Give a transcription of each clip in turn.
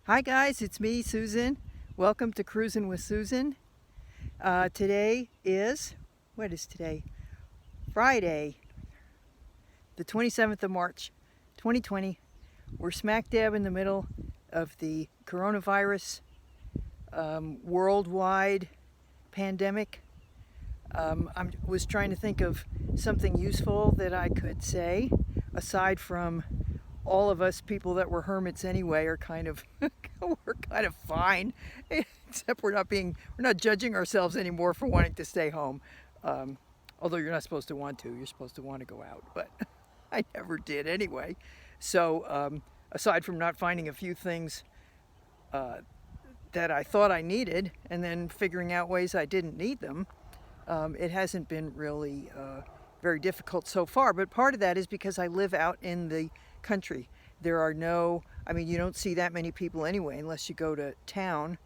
Hi guys, it's me, Susan. Welcome to Cruisin' with Susan. Today is, what is today? Friday, the 27th of March, 2020. We're smack dab in the middle of the coronavirus worldwide pandemic. I was trying to think of something useful that I could say, aside from all of us people that were hermits anyway are kind of we're kind of fine, except we're not judging ourselves anymore for wanting to stay home. Although you're not supposed to want to, you're supposed to want to go out, but I never did anyway. So aside from not finding a few things that I thought I needed, and then figuring out ways I didn't need them, it hasn't been really very difficult so far. But part of that is because I live out in the country. There are no, I mean, you don't see that many people anyway, unless you go to town,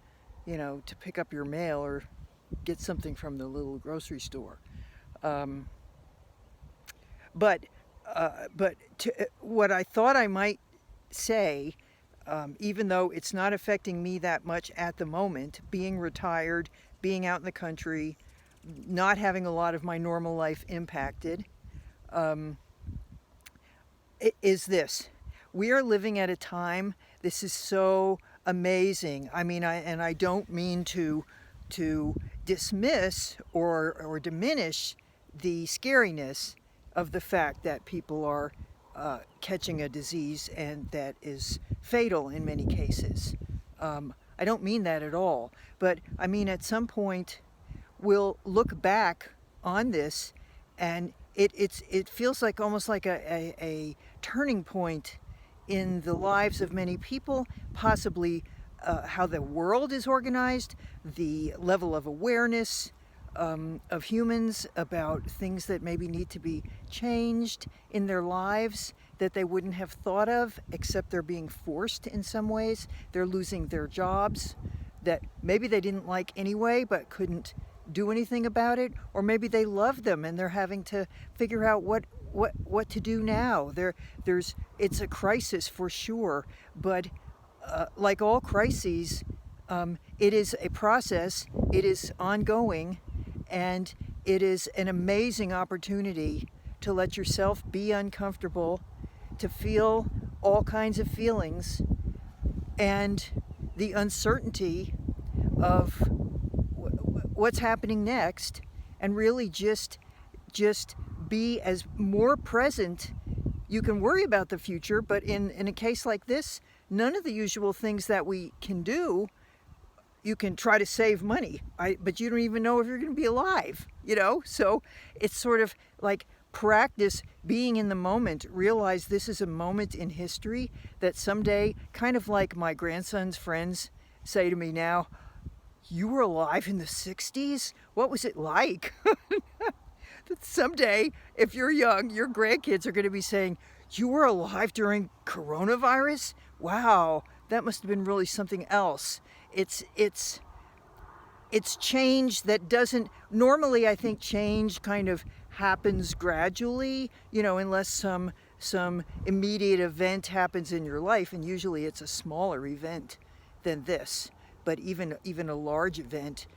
to pick up your mail or get something from the little grocery store. Um, but what I thought I might say, even though it's not affecting me that much at the moment, being retired, being out in the country, not having a lot of my normal life impacted, um, is this. We are living at a time, this is so amazing. I mean, I don't mean to dismiss or diminish the scariness of the fact that people are catching a disease and that is fatal in many cases. I don't mean that at all, but I mean at some point we'll look back on this and it feels like almost like a turning point in the lives of many people, possibly how the world is organized, the level of awareness of humans about things that maybe need to be changed in their lives that they wouldn't have thought of, except they're being forced in some ways. They're losing their jobs that maybe they didn't like anyway but couldn't do anything about it, or maybe they love them and they're having to figure out what to do now. It's a crisis for sure, but like all crises, it is a process, it is ongoing, and it is an amazing opportunity to let yourself be uncomfortable, to feel all kinds of feelings, and the uncertainty of what's happening next, and really just be as more present. You can worry about the future, but in a case like this, none of the usual things that we can do. You can try to save money, but you don't even know if you're going to be alive, So it's sort of like practice being in the moment. Realize this is a moment in history that someday, kind of like my grandson's friends say to me now, "You were alive in the 60s? What was it like?" That someday, if you're young, your grandkids are going to be saying, "You were alive during coronavirus? Wow, that must have been really something else." It's change that doesn't normally. I think change kind of happens gradually, unless some immediate event happens in your life, and usually it's a smaller event than this. But even a large event,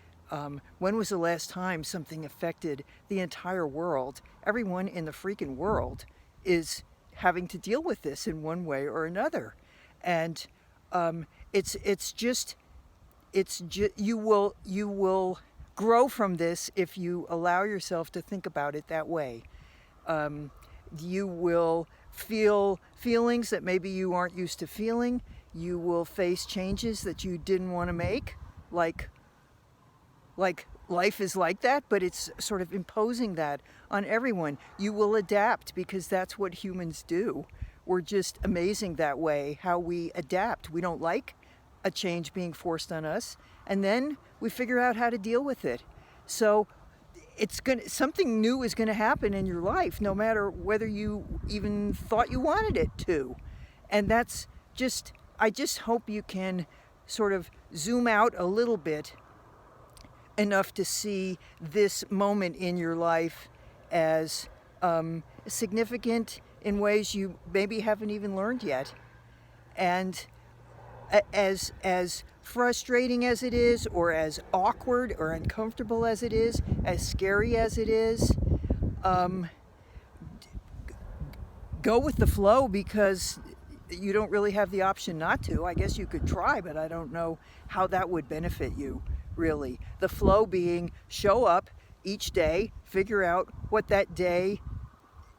when was the last time something affected the entire world? Everyone in the freaking world is having to deal with this in one way or another, and it's just you will grow from this if you allow yourself to think about it that way. You will feel feelings that maybe you aren't used to feeling. You will face changes that you didn't want to make, like life is like that, but it's sort of imposing that on everyone. You will adapt because that's what humans do. We're just amazing that way, how we adapt. We don't like a change being forced on us, and then we figure out how to deal with it. So something new is going to happen in your life, no matter whether you even thought you wanted it to. And I just hope you can sort of zoom out a little bit enough to see this moment in your life as significant in ways you maybe haven't even learned yet. And As frustrating as it is, or as awkward or uncomfortable as it is, as scary as it is, um, go with the flow, because you don't really have the option not to. I guess you could try, but I don't know how that would benefit you, really. The flow being, show up each day, figure out what that day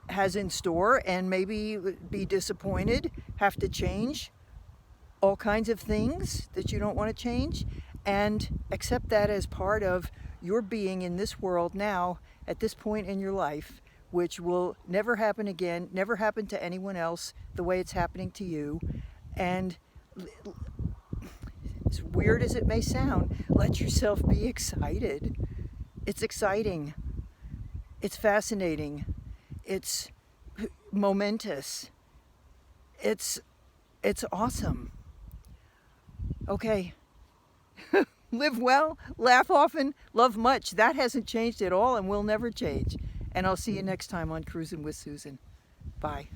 has in store, and maybe be disappointed, have to change all kinds of things that you don't want to change, and accept that as part of your being in this world now, at this point in your life, which will never happen again, never happen to anyone else the way it's happening to you. And as weird as it may sound, let yourself be excited. It's exciting. It's fascinating. It's momentous. It's awesome. Okay. Live well, laugh often, love much. That hasn't changed at all and will never change. And I'll see you next time on Cruisin' with Susan. Bye.